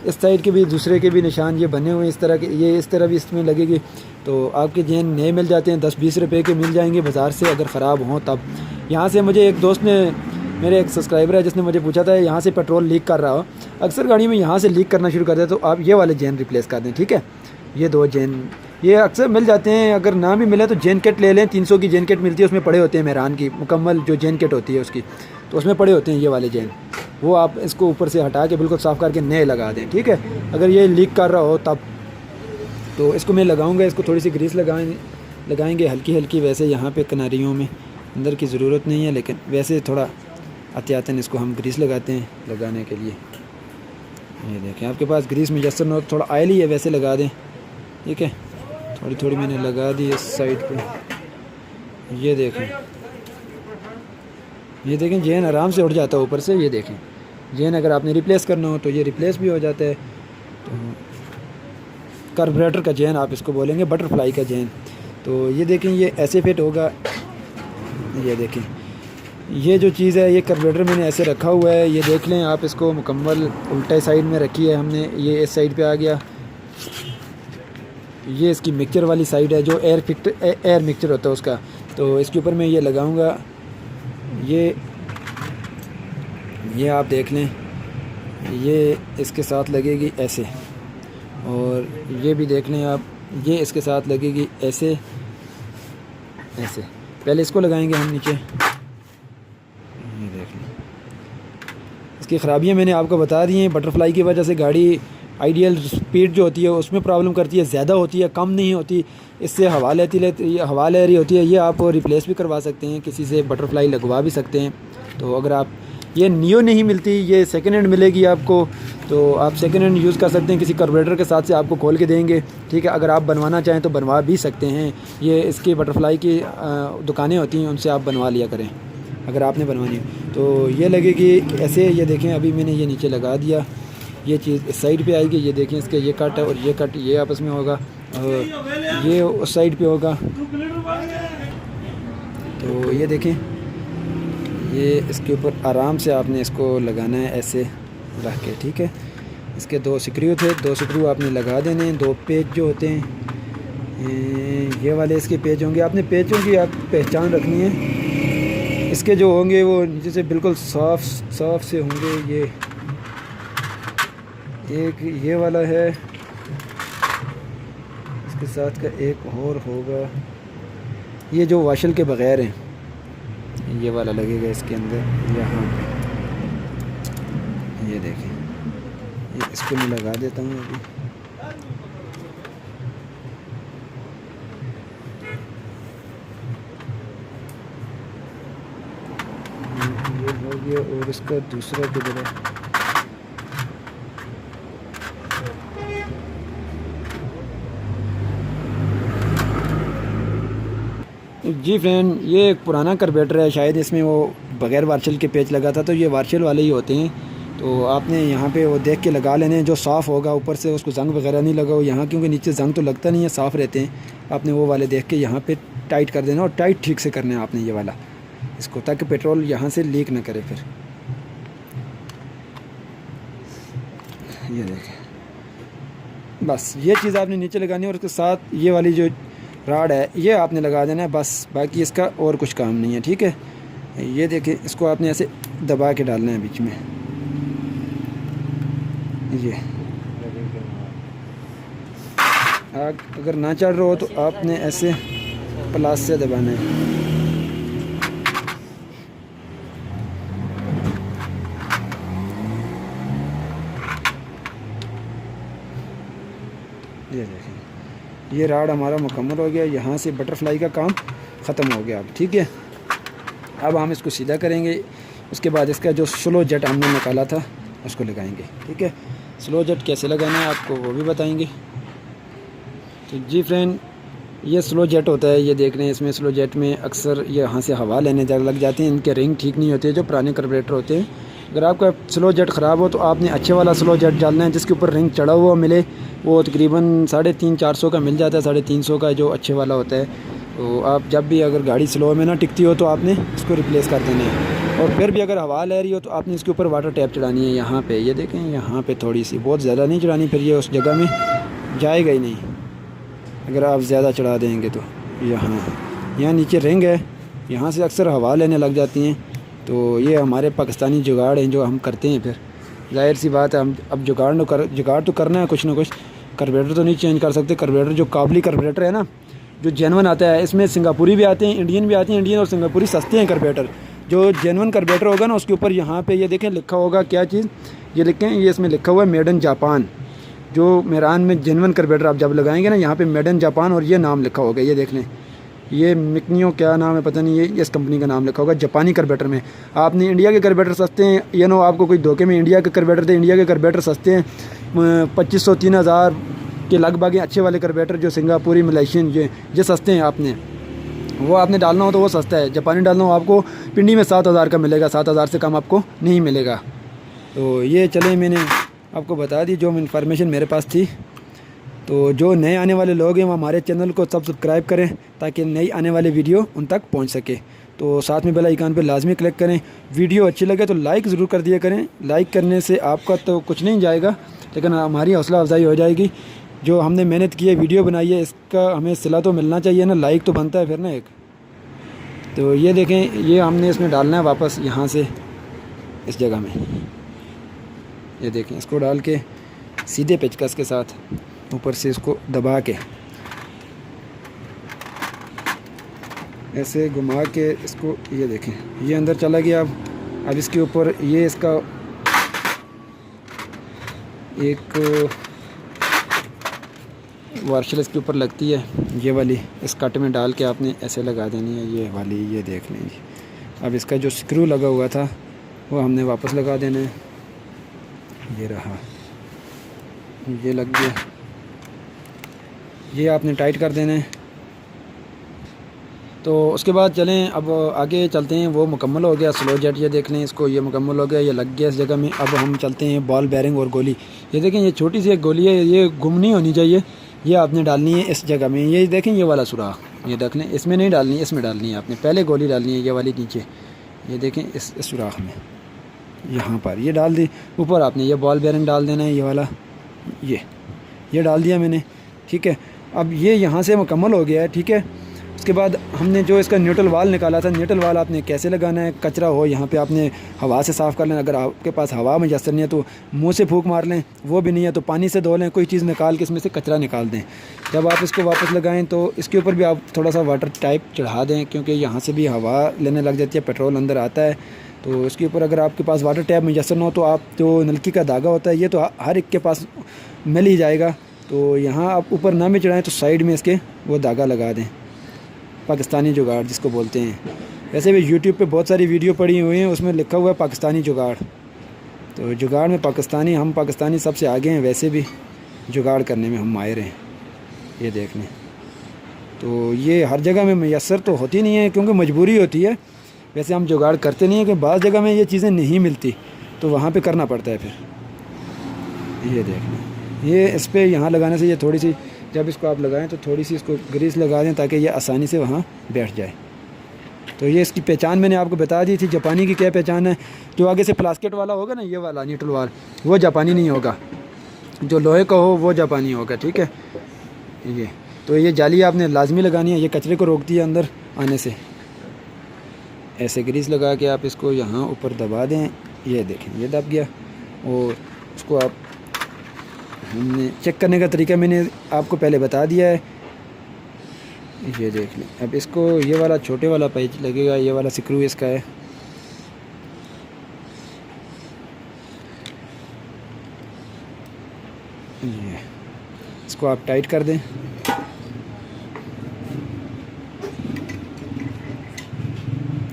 इस साइड के भी दूसरे के भी निशान ये बने हुए हैं इस तरह के, ये इस तरह भी इसमें लगेगी। तो आपके चेन नए मिल जाते हैं, 10-20 रुपए के मिल जाएंगे बाज़ार से, अगर ख़राब हों तब। यहाँ से मुझे एक दोस्त ने, मेरे एक सब्सक्राइबर है जिसने मुझे पूछा था यहाँ से पेट्रोल लीक कर रहा हो, अक्सर गाड़ी में यहाँ से लीक करना शुरू कर दे, तो आप ये वाले चेन रिप्लेस कर दें, ठीक है। ये 2 चेन ये अक्सर मिल जाते हैं, अगर ना भी मिले तो चेन किट ले लें। 300 की चेन किट मिलती है, उसमें पड़े होते हैं मेहरान की मुकम्मल जो चेन किट होती है उसकी, तो उसमें पड़े होते हैं ये वाले चेन। वो आप इसको ऊपर से हटा के बिल्कुल साफ़ करके नए लगा दें, ठीक है। अगर ये लीक कर रहा हो तब। तो इसको मैं लगाऊंगा, इसको थोड़ी सी ग्रीस लगाएंगे हल्की हल्की। वैसे यहाँ पे किनारियों में अंदर की ज़रूरत नहीं है, लेकिन वैसे थोड़ा एहतियातन इसको हम ग्रीस लगाते हैं लगाने के लिए। ये देखें, आपके पास ग्रीस मुयस्सर न हो, थोड़ा ऑयल ही है वैसे लगा दें, ठीक है। थोड़ी थोड़ी मैंने लगा दी इस साइड पे। ये देखें चेन आराम से उठ जाता है ऊपर से। ये देखें चेन अगर आपने रिप्लेस करना हो तो ये रिप्लेस भी हो जाता है। तो कार्बोरेटर का चेन आप इसको बोलेंगे, बटरफ्लाई का चेन। तो ये देखें ये ऐसे फिट होगा। ये देखें ये जो चीज़ है, ये कार्बोरेटर मैंने ऐसे रखा हुआ है। ये देख लें आप, इसको मुकम्मल उल्टे साइड में रखी है हमने। ये इस साइड पे आ गया, ये इसकी मिक्सचर वाली साइड है जो एयर मिक्सचर होता है उसका। तो इसके ऊपर मैं ये लगाऊंगा। ये आप देख लें, ये इसके साथ लगेगी ऐसे, और ये भी देख लें आप, ये इसके साथ लगेगी ऐसे ऐसे। पहले इसको लगाएंगे हम नीचे। ये देख लें, इसकी ख़राबियाँ मैंने आपको बता दी हैं। बटरफ्लाई की वजह से गाड़ी आइडियल स्पीड जो होती है उसमें प्रॉब्लम करती है, ज़्यादा होती है, कम नहीं होती। इससे हवा ले रही होती है। ये आप रिप्लेस भी करवा सकते हैं, किसी से बटरफ्लाई लगवा भी सकते हैं। तो अगर आप, ये नियो नहीं मिलती, ये सेकेंड हैंड मिलेगी आपको, तो आप सेकेंड हैंड यूज़ कर सकते हैं। किसी कार्बोरेटर के साथ से आपको खोल के देंगे, ठीक है। अगर आप बनवाना चाहें तो बनवा भी सकते हैं। ये इसकी बटरफ्लाई की दुकानें होती हैं, उनसे आप बनवा लिया करें अगर आपने बनवानी हो। तो ये लगेगी ऐसे। ये देखें, अभी मैंने ये नीचे लगा दिया। ये चीज़ इस साइड पे आएगी। ये देखें, इसके ये कट है और ये कट ये आपस में होगा, और ये उस साइड पे होगा। तो ये देखें, ये इसके ऊपर आराम से आपने इसको लगाना है ऐसे रख के, ठीक है। इसके 2 स्क्रू थे, 2 स्क्रू आपने लगा देने। 2 पेच जो होते हैं, ये वाले इसके पेच होंगे। आपने पेचों की आप पहचान रखनी है। इसके जो होंगे वो नीचे से बिल्कुल साफ से होंगे। ये एक ये वाला है, इसके साथ का एक और होगा। ये जो वाशल के बग़ैर हैं, ये वाला लगेगा इसके अंदर यहाँ पे। ये देखें, ये इसको मैं लगा देता हूँ अभी। ये हो गया, और इसका दूसरा किधर है? जी फ्रेंड, ये एक पुराना कार्बोरेटर है, शायद इसमें वो बग़ैर वार्शल के पेच लगा था, तो ये वार्शल वाले ही होते हैं। तो आपने यहाँ पे वो देख के लगा लेने, जो साफ़ होगा ऊपर से, उसको जंग वगैरह नहीं लगा हो यहाँ, क्योंकि नीचे जंग तो लगता नहीं है, साफ़ रहते हैं। आपने वो वाले देख के यहाँ पे टाइट कर देना, और टाइट ठीक से करना है आपने ये वाला इसको, ताकि पेट्रोल यहाँ से लीक ना करे। फिर ये देखें, बस ये चीज़ आपने नीचे लगानी है और उसके साथ ये वाली जो राड है ये आपने लगा देना है बस, बाकी इसका और कुछ काम नहीं है। ठीक है, ये देखिए इसको आपने ऐसे दबा के डालना है बीच में। ये आग अगर ना चढ़ रहा हो तो आपने ऐसे प्लास से दबाना है। ये देखें, ये राड हमारा मुकम्मल हो गया। यहाँ से बटरफ्लाई का काम ख़त्म हो गया अब। ठीक है, अब हम इसको सीधा करेंगे। उसके बाद इसका जो स्लो जेट हमने निकाला था उसको लगाएंगे। ठीक है, स्लो जेट कैसे लगाना है आपको वो भी बताएंगे। तो जी फ्रेंड, ये स्लो जेट होता है, ये देख रहे हैं। इसमें स्लो जेट में अक्सर ये यहाँ से हवा लेने लग जाती हैं, इनके रिंग ठीक नहीं होते जो पुराने कार्बोरेटर होते हैं। अगर आपका स्लो जेट ख़राब हो तो आपने अच्छे वाला स्लो जेट डालना है जिसके ऊपर रिंग चढ़ा हुआ मिले। वो तकरीबन 350-400 का मिल जाता है, 350 का जो अच्छे वाला होता है। तो आप जब भी अगर गाड़ी स्लो में ना टिकती हो तो आपने इसको रिप्लेस कर देना है। और फिर भी अगर हवा ले रही हो तो आपने इसके ऊपर वाटर टैप चढ़ानी है यहाँ पे। ये देखें, यहाँ पे थोड़ी सी, बहुत ज़्यादा नहीं चढ़ानी, फिर ये उस जगह में जाएगा ही नहीं अगर आप ज़्यादा चढ़ा देंगे तो। यहाँ नीचे रिंग है, यहाँ से अक्सर हवा लेने लग जाती हैं। तो ये हमारे पाकिस्तानी जुगाड़ हैं जो हम करते हैं। फिर जाहिर सी बात है, हम अब जुगाड़ तो करना है कुछ ना कुछ। कार्बोरेटर तो नहीं चेंज कर सकते। कार्बोरेटर जो काबली कार्बोरेटर है ना, जो जेनवन आता है, इसमें सिंगापुरी भी आते हैं, इंडियन भी आते हैं। इंडियन और सिंगापुरी सस्ते हैं कार्बोरेटर। जो जेनवन कार्बोरेटर होगा ना उसके ऊपर यहाँ पे ये देखें लिखा होगा क्या चीज़, ये लिखें, ये इसमें लिखा हुआ है मेड इन जापान। जो मेरान में जेनवन कार्बोरेटर आप जब लगाएंगे ना, यहाँ पे मेड इन जापान और ये नाम लिखा होगा। ये देख लें, ये मिकनियो क्या नाम है पता नहीं, ये इस कंपनी का नाम लिखा होगा जापानी कार्बोरेटर में। आपने इंडिया के कार्बोरेटर सस्ते हैं, ये नो आपको कोई धोखे में इंडिया के कार्बोरेटर थे। इंडिया के कार्बोरेटर सस्ते हैं, 2500-3000 के लगभग अच्छे वाले कार्बोरेटर जो सिंगापुरी मलेशियन ये सस्ते हैं। वो आपने डालना हो तो वो सस्ता है। जापानी डालना हो आपको पिंडी में 7000 का मिलेगा, 7000 से कम आपको नहीं मिलेगा। तो ये चले, मैंने आपको बता दी जो इन्फॉर्मेशन मेरे पास थी। तो जो नए आने वाले लोग हैं वो हमारे चैनल को सब्सक्राइब करें ताकि नई आने वाली वीडियो उन तक पहुंच सके। तो साथ में बेल आइकन पे लाजमी क्लिक करें। वीडियो अच्छी लगे तो लाइक ज़रूर कर दिया करें। लाइक करने से आपका तो कुछ नहीं जाएगा, लेकिन हमारी हौसला अफजाई हो जाएगी। जो हमने मेहनत की है, वीडियो बनाई है, इसका हमें सिला तो मिलना चाहिए ना, लाइक तो बनता है फिर ना एक। तो ये देखें, ये हमने इसमें डालना है वापस यहाँ से इस जगह में। ये देखें, इसको डाल के सीधे पेचकस के साथ ऊपर से इसको दबा के ऐसे घुमा के इसको, ये देखें ये अंदर चला गया। अब इसके ऊपर ये इसका एक वार्शल इसके ऊपर लगती है, ये वाली इस कट में डाल के आपने ऐसे लगा देनी है ये वाली। ये देख लें जी, अब इसका जो स्क्रू लगा हुआ था वो हमने वापस लगा देना है। ये रहा, ये लग गया, ये आपने टाइट कर देना है। तो उसके बाद चलें अब आगे चलते हैं। वो मुकम्मल हो गया स्लो जेट, ये देख लें इसको, ये मुकम्मल हो गया, ये लग गया इस जगह में। अब हम चलते हैं बॉल बेरिंग और गोली। ये देखें, ये छोटी सी एक गोली है, ये गुम नहीं होनी चाहिए। ये आपने डालनी है इस जगह में। ये देखें, ये वाला सुराख, ये देख लें, इसमें नहीं डालनी है, इसमें डालनी है आपने। पहले गोली डालनी है ये वाली नीचे, ये देखें इस सुराख में, यहाँ पर ये डाल दी। ऊपर आपने ये बॉल बेरिंग डाल देना है, ये वाला, ये डाल दिया मैंने। ठीक है, अब ये यहाँ से मुकम्मल हो गया है। ठीक है, उसके बाद हमने जो इसका न्यूट्रल वाल निकाला था, न्यूट्रल वाल आपने कैसे लगाना है, कचरा हो यहाँ पे आपने हवा से साफ़ कर लें। अगर आपके पास हवा मैसर नहीं है तो मुंह से फूंक मार लें, वो भी नहीं है तो पानी से धो लें, कोई चीज़ निकाल के इसमें से कचरा निकाल दें। जब आप इसको वापस लगाएं तो इसके ऊपर भी आप थोड़ा सा वाटर टाइप चढ़ा दें, क्योंकि यहाँ से भी हवा लेने लग जाती है, पेट्रोल अंदर आता है। तो इसके ऊपर अगर आपके पास वाटर टैप मैसर ना हो तो आप जो नलकी का धागा होता है ये तो हर एक के पास मिल ही जाएगा। तो यहाँ आप ऊपर ना भी चढ़ाएँ तो साइड में इसके वो धागा लगा दें, पाकिस्तानी जुगाड़ जिसको बोलते हैं। वैसे भी यूट्यूब पे बहुत सारी वीडियो पड़ी हुई हैं, उसमें लिखा हुआ है पाकिस्तानी जुगाड़। तो जुगाड़ में पाकिस्तानी, हम पाकिस्तानी सबसे आगे हैं, वैसे भी जुगाड़ करने में हम माहिर हैं। ये देख लें, तो ये हर जगह में मैसर तो होती नहीं है क्योंकि मजबूरी होती है। वैसे हम जुगाड़ करते नहीं हैं कि बाज़ जगह में ये चीज़ें नहीं मिलती तो वहाँ पे करना पड़ता है फिर। ये देख लें, ये इस पर यहाँ लगाने से ये थोड़ी सी, जब इसको आप लगाएं तो थोड़ी सी इसको ग्रीस लगा दें ताकि ये आसानी से वहाँ बैठ जाए। तो ये इसकी पहचान मैंने आपको बता दी थी। जापानी की क्या पहचान है, जो आगे से प्लास्केट वाला होगा ना, ये वाला न्यूट्रल वाल, वो जापानी नहीं होगा। जो लोहे का हो वो जापानी होगा, ठीक है। ये तो ये जाली आपने लाजमी लगानी है, ये कचरे को रोकती है अंदर आने से। ऐसे ग्रीस लगा के आप इसको यहाँ ऊपर दबा दें, ये देखें ये दब गया। और उसको आप हमने चेक करने का तरीका मैंने आपको पहले बता दिया है, ये देख लें। अब इसको ये वाला छोटे वाला पेच लगेगा, ये वाला स्क्रू इसका है। ये इसको आप टाइट कर दें।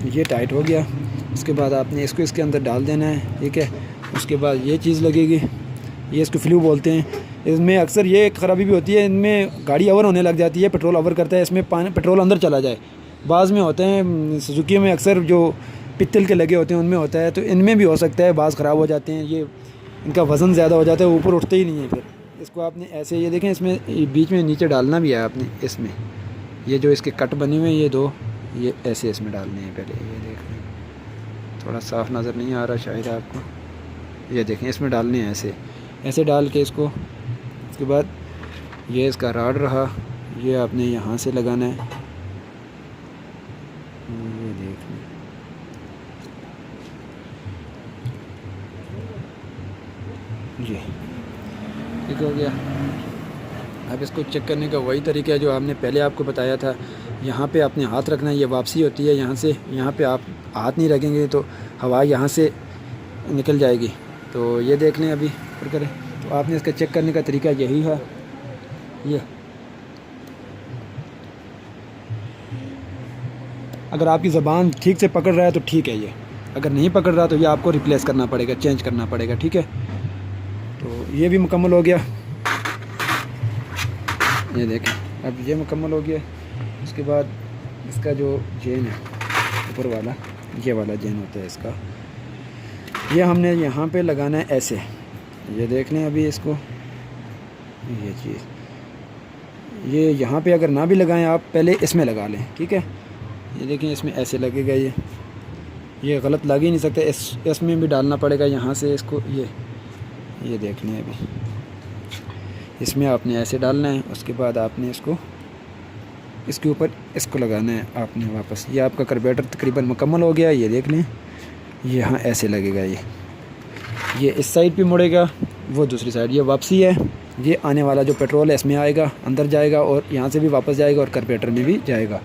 ये टाइट हो गया। उसके बाद आपने इसको इसके अंदर डाल देना है, ठीक है। उसके बाद ये चीज़ लगेगी, ये इसको फ्लू बोलते हैं। इसमें अक्सर ये ख़राबी भी होती है, इनमें गाड़ी ओवर होने लग जाती है, पेट्रोल ओवर करता है, इसमें पानी पेट्रोल अंदर चला जाए। बाज़ में होते हैं सुजुकी में अक्सर जो पित्तल के लगे होते हैं उनमें होता है, तो इनमें भी हो सकता है, बाज़ ख़राब हो जाते हैं। ये इनका वज़न ज़्यादा हो जाता है, ऊपर उठते ही नहीं है। फिर इसको आपने ऐसे, ये देखें इसमें बीच में नीचे डालना भी है आपने इसमें। ये जो इसके कट बने हुए हैं ये दो, ये ऐसे इसमें डालने हैं पहले। ये देखें थोड़ा साफ़ नज़र नहीं आ रहा शायद आपको। ये देखें इसमें डालने हैं ऐसे ऐसे डाल के इसको। उसके बाद ये इसका राड रहा, ये आपने यहाँ से लगाना है। ये देख लें, ये ठीक हो गया। अब इसको चेक करने का वही तरीका है जो आपने पहले आपको बताया था। यहाँ पे आपने हाथ रखना है, ये वापसी होती है यहाँ से। यहाँ पे आप हाथ नहीं रखेंगे तो हवा यहाँ से निकल जाएगी। तो ये देख लें अभी ऊपर करें। तो आपने इसका चेक करने का तरीका यही है। ये अगर आपकी ज़बान ठीक से पकड़ रहा है तो ठीक है, ये अगर नहीं पकड़ रहा तो ये आपको रिप्लेस करना पड़ेगा, चेंज करना पड़ेगा, ठीक है। तो ये भी मुकम्मल हो गया, ये देखें अब ये मुकम्मल हो गया। उसके बाद इसका जो चेन है ऊपर वाला, ये वाला चेन होता है इसका, ये हमने यहाँ पे लगाना है ऐसे। ये देख लें अभी इसको, ये चीज़ ये यहाँ पे अगर ना भी लगाएं आप, पहले इसमें लगा लें, ठीक है। ये देखें इसमें ऐसे लगेगा, ये गलत लग ही नहीं सकता, इसमें भी डालना पड़ेगा यहाँ से इसको। ये देख लें अभी इसमें आपने ऐसे डालना है। उसके बाद आपने इसको इसके ऊपर इसको लगाना है आपने वापस। ये आपका कार्बोरेटर तकरीबन मुकम्मल हो गया। ये देख लें यहाँ ऐसे लगेगा, ये इस साइड पे मुड़ेगा, वो दूसरी साइड। ये वापसी है, ये आने वाला जो पेट्रोल है इसमें आएगा, अंदर जाएगा और यहाँ से भी वापस जाएगा और कार्बोरेटर में भी जाएगा।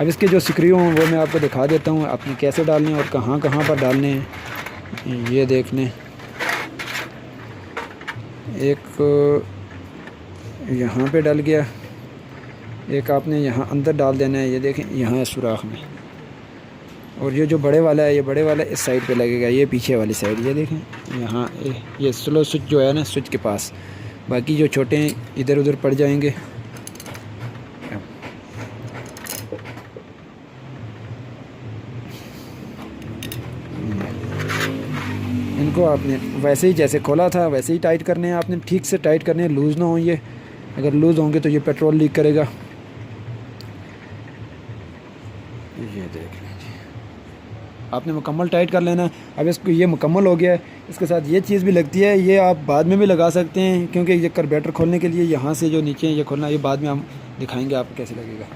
अब इसके जो स्क्रू हैं वो मैं आपको दिखा देता हूँ, आपने कैसे डालने हैं और कहाँ कहाँ पर डालने हैं। ये देख लें, एक यहाँ पे डल गया, एक आपने यहाँ अंदर डाल देना है। ये देखें यहाँ सुराख में। और ये जो बड़े वाला है, ये बड़े वाला इस साइड पे लगेगा, ये पीछे वाली साइड। ये देखें यहाँ ये स्लो स्विच जो है ना, स्विच के पास। बाकी जो छोटे हैं इधर उधर पड़ जाएंगे। इनको आपने वैसे ही जैसे खोला था वैसे ही टाइट करने हैं, आपने ठीक से टाइट करने हैं, लूज़ ना हो। ये अगर लूज़ होंगे तो ये पेट्रोल लीक करेगा। ये देख लीजिए, आपने मुकम्मल टाइट कर लेना। अब इसको ये मुकम्मल हो गया है। इसके साथ ये चीज़ भी लगती है, ये आप बाद में भी लगा सकते हैं, क्योंकि ये कार्बोरेटर खोलने के लिए यहाँ से जो नीचे ये खोलना, ये बाद में हम दिखाएंगे आपको कैसे लगेगा।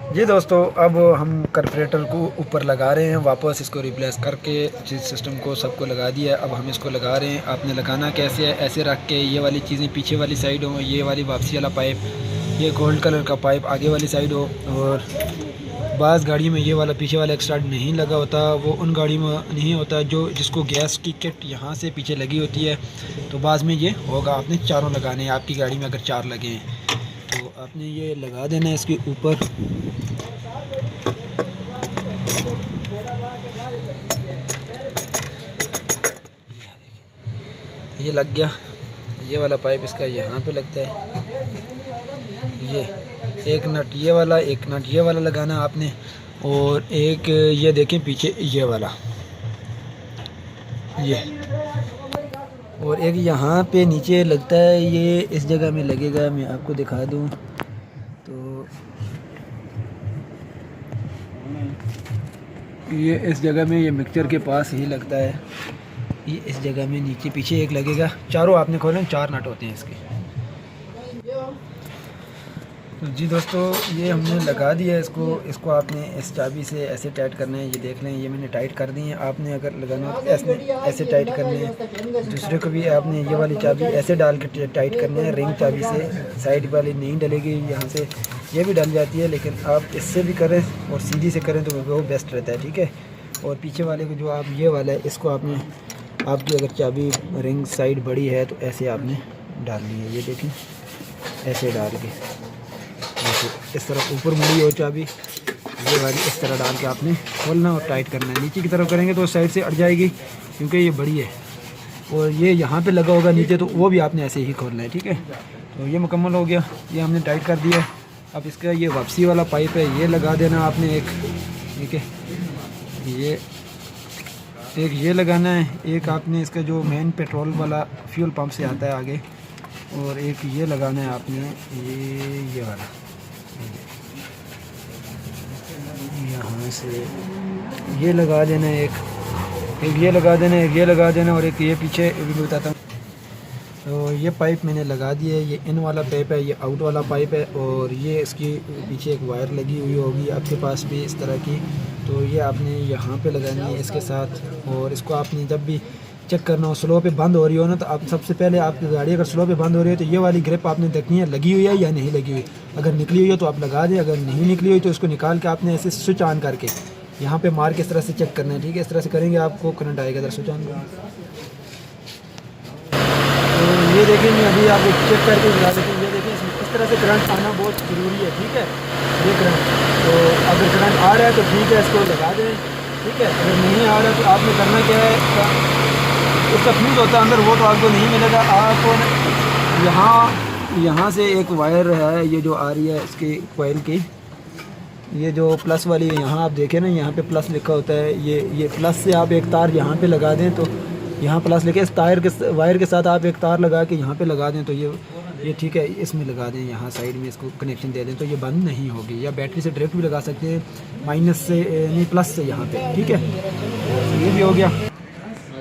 जी दोस्तों, अब हम कार्बोरेटर को ऊपर लगा रहे हैं वापस, इसको रिप्लेस करके सिस्टम को सबको लगा दिया है। अब हम इसको लगा रहे हैं। आपने लगाना कैसे है, ऐसे रख के ये वाली चीज़ें पीछे वाली साइड हो, ये वाली वापसी वाला पाइप, ये गोल्ड कलर का पाइप आगे वाली साइड हो। और बाज़ गाड़ी में ये वाला पीछे वाला एक्स्ट्रा नहीं लगा होता, वो उन गाड़ी में नहीं होता जो जिसको गैस की किट यहाँ से पीछे लगी होती है। तो बाज़ में ये होगा, आपने चारों लगाने हैं। आपकी गाड़ी में अगर चार लगे हैं तो आपने ये लगा देना है इसके ऊपर। ये लग गया, ये वाला पाइप इसका यहाँ पे लगता है। ये एक नट ये वाला, एक नट ये वाला लगाना आपने। और एक ये देखें पीछे ये वाला, ये। और एक यहाँ पे नीचे लगता है, ये इस जगह में लगेगा, मैं आपको दिखा दूँ तो ये इस जगह में, ये मिक्सचर के पास ही लगता है। ये इस जगह में नीचे पीछे एक लगेगा, चारों आपने खोले, 4 नट होते हैं इसके। तो जी दोस्तों, ये हमने लगा दिया इसको आपने इस चाबी से ऐसे टाइट करना है। ये देख लें, ये मैंने टाइट कर दी है। आपने अगर लगाना हो तो ऐसे टाइट करने हैं। दूसरे को भी आपने ये वाली चाबी ऐसे डाल के टाइट करने हैं, रिंग चाबी से। साइड वाली नहीं डलेगी, यहाँ से ये भी डल जाती है, लेकिन आप इससे भी करें और सीधी से करें तो वो बेस्ट रहता है, ठीक है। और पीछे वाले को जो आप ये वाला है, इसको आपने, आपकी अगर चाबी रिंग साइड बड़ी है तो ऐसे आपने डालनी है। ये देखें, ऐसे डाल के इस तरफ ऊपर मुड़ी हो चाबी, ये वाली इस तरह डाल के आपने खोलना और टाइट करना है। नीचे की तरफ करेंगे तो साइड से अट जाएगी, क्योंकि ये बड़ी है। और ये यहाँ पे लगा होगा नीचे, तो वो भी आपने ऐसे ही खोलना है, ठीक है। तो ये मुकम्मल हो गया, ये हमने टाइट कर दिया। अब इसका ये वापसी वाला पाइप है, ये लगा देना आपने एक, ठीक है। ये लगाना है। एक आपने इसका जो मेन पेट्रोल वाला फ्यूल पंप से आता है आगे, और एक ये लगाना है आपने, ये वाला यहाँ से ये लगा देना है। एक ये लगा देना है, एक ये लगा देना, और एक ये पीछे भी बताता हूँ। तो ये पाइप मैंने लगा दिया है। ये इन वाला पाइप है, ये आउट वाला पाइप है, और ये इसकी पीछे एक वायर लगी हुई होगी आपके पास भी इस तरह की। तो ये आपने यहाँ पे लगानी है इसके साथ। और इसको आपने जब भी चेक करना हो, स्लो पे बंद हो रही हो ना, तो आप सबसे पहले आपकी गाड़ी अगर स्लो पे बंद हो रही है तो ये वाली ग्रिप आपने देखनी है लगी हुई है या नहीं लगी हुई। अगर निकली हुई है तो आप लगा दें, अगर नहीं निकली हुई तो इसको निकाल के आपने ऐसे स्विच ऑन करके यहाँ पे मार के इस तरह से चेक करना है, ठीक है। इस तरह से करेंगे आपको करंट आएगा। इधर स्विच ऑन करें, तो ये देखेंगे, अभी आप चेक करके लगा देते हैं। ये देखें, इस तरह से करंट आना बहुत ज़रूरी है, ठीक है। ये करंट, तो अगर करंट आ रहा है तो ठीक है, इसको लगा दें, ठीक है। अगर नहीं आ रहा है तो आपने करना क्या है, उसका फ्यूज़ होता है अंदर, वो तो आपको नहीं मिलेगा। आपको यहाँ से एक वायर है, ये जो आ रही है इसकी कॉइल की, ये जो प्लस वाली है, यहाँ आप देखें ना, यहाँ पे प्लस लिखा होता है। ये प्लस से आप एक तार यहाँ पे लगा दें, तो यहाँ प्लस लेके इस वायर के साथ आप एक तार लगा के यहाँ पे लगा दें, तो ये ठीक है। इसमें लगा दें, यहाँ साइड में इसको कनेक्शन दे दें, तो ये बंद नहीं होगी। या बैटरी से डायरेक्ट भी लगा सकते हैं, माइनस से नहीं प्लस से यहाँ पे, ठीक है। ये भी हो गया।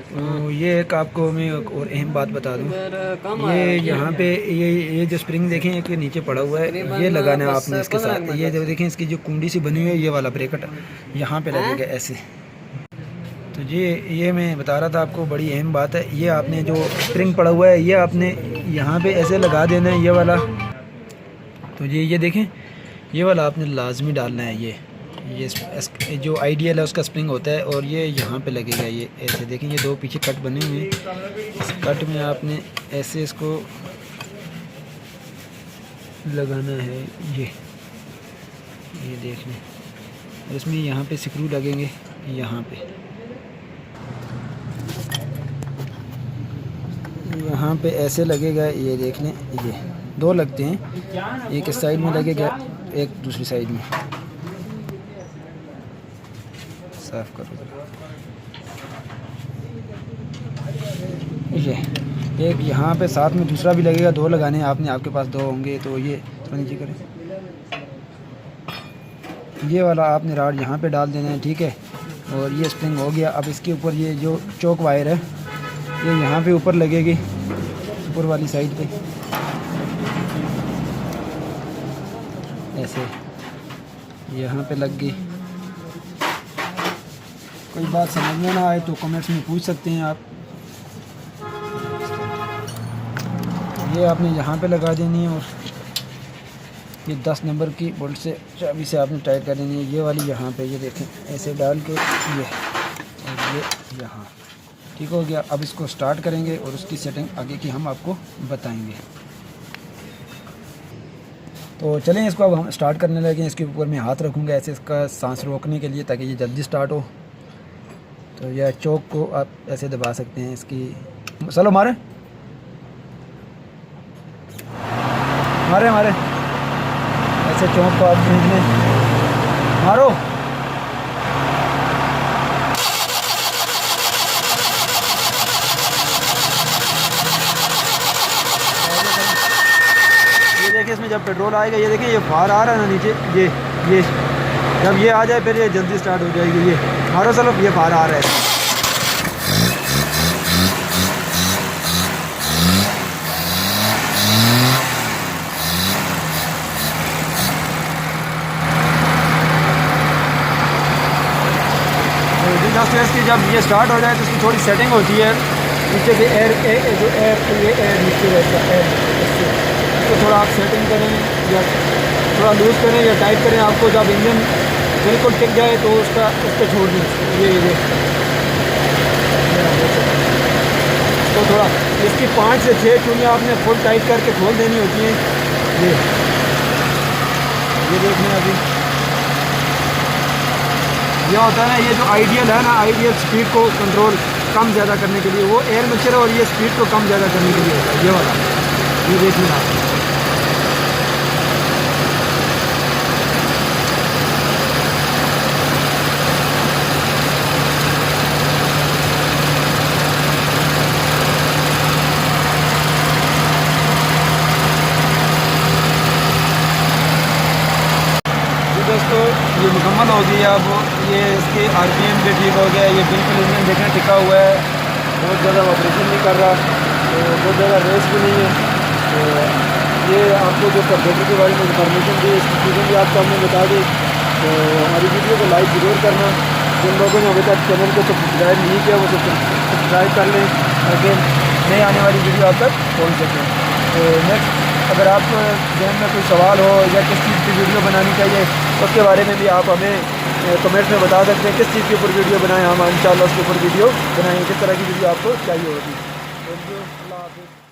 तो ये एक आपको मैं एक और अहम बात बता दूं, ये यहाँ पे ये जो स्प्रिंग देखें एक नीचे पड़ा हुआ है, ये लगाना है आपने इसके साथ। ये जो देखें, इसकी जो कुंडी सी बनी हुई है, ये वाला ब्रेकेट यहाँ पे लगेगा ऐसे। तो ये मैं बता रहा था आपको, बड़ी अहम बात है। ये आपने जो स्प्रिंग पड़ा हुआ है, ये आपने यहाँ पे ऐसे लगा देना है, ये वाला। तो ये देखें, ये वाला आपने लाजमी डालना है। ये जो आइडियल है उसका स्प्रिंग होता है, और ये यहाँ पे लगेगा। ये ऐसे देखें, ये 2 पीछे कट बने हुए हैं। इस कट में आपने ऐसे इसको लगाना है, ये देख लें। इसमें यहाँ पे स्क्रू लगेंगे, यहाँ पे ऐसे लगेगा। ये देख लें, ये 2 लगते हैं, एक इस साइड में लगेगा, एक दूसरी साइड में। साफ करो, ये एक यहाँ पे साथ में दूसरा भी लगेगा। 2 लगाने हैं आपने, आपके पास 2 होंगे। तो ये थोड़ा नीचे करें, ये वाला आपने राड यहाँ पे डाल देना है, ठीक है। और ये स्प्रिंग हो गया। अब इसके ऊपर ये जो चौक वायर है, ये यहाँ पे ऊपर लगेगी, ऊपर वाली साइड पे ऐसे यहाँ पे लग गई। कोई बात समझ में ना आए तो कमेंट्स में पूछ सकते हैं आप। ये आपने यहाँ पे लगा देनी है, और ये 10 नंबर की बोल्ट से चाबी से आपने टाइट कर देनी है। ये वाली यहाँ पे, ये देखें, ऐसे डाल के ये, और ये यहाँ, ठीक हो गया। अब इसको स्टार्ट करेंगे और उसकी सेटिंग आगे की हम आपको बताएंगे। तो चलें, इसको अब हम स्टार्ट करने लगे। इसके ऊपर मैं हाथ रखूँगा ऐसे इसका सांस रोकने के लिए, ताकि ये जल्दी स्टार्ट हो। तो यह चौक को आप ऐसे दबा सकते हैं इसकी। चलो मारे ऐसे चौक को आप खींच लें, मारो। ये देखिए, इसमें जब पेट्रोल आएगा, ये देखिए, ये फार आ रहा है ना नीचे, ये जब ये आ जाए फिर ये जल्दी स्टार्ट हो जाएगी। ये मारो, चलो, ये फार आ रहा है। से इसकी जब ये स्टार्ट हो जाए तो इसकी थोड़ी सेटिंग होती है नीचे से एयर जो एयर नीचे रहता है इसको थोड़ा आप सेटिंग करें या थोड़ा लूज़ करें या टाइट करें। आपको जब इंजन बिल्कुल टिक जाए तो उस पर छोड़ दें ये तो थोड़ा इसकी 5 से 6 चूड़ियाँ आपने फुल टाइट करके खोल देनी होती हैं। ये देख लें अभी ये होता है ना, ये जो आइडियल है ना, आइडियल स्पीड को कंट्रोल कम ज़्यादा करने के लिए, वो एयर मिक्सचर और ये स्पीड को कम ज़्यादा करने के लिए होता है ये वाला। ये देखिए आप दोस्तों ये मुकम्मल हो गई। अब ये इसके आरपीएम भी ठीक हो गया। ये बिल्कुल इंजन देखें टिका हुआ है, बहुत ज़्यादा ऑपरेशन नहीं कर रहा, तो बहुत ज़्यादा रेस भी नहीं है। तो ये आपको जो कार्बोरेटर के बारे में इन्फॉर्मेशन दी, इसकी चीज़ें भी आपको हमने बता दी। तो हमारी वीडियो को लाइक ज़रूर करना। जिन लोगों ने अभी तक चैनल को सब्सक्राइब नहीं किया वो सब्सक्राइब कर लें ताकि नई आने वाली वीडियो आप तक पहुँच सकें। तो नेक्स्ट अगर आपको जहन में कोई सवाल हो या किस चीज़ की वीडियो बनानी चाहिए उसके बारे में भी आप हमें कमेंट में बता सकते हैं। किस चीज़ के ऊपर वीडियो बनाएं, हम इंशाल्लाह उसके ऊपर वीडियो बनाएंगे, किस तरह की वीडियो आपको चाहिए होगी। थैंक यू, अल्लाह हाफ़िज़।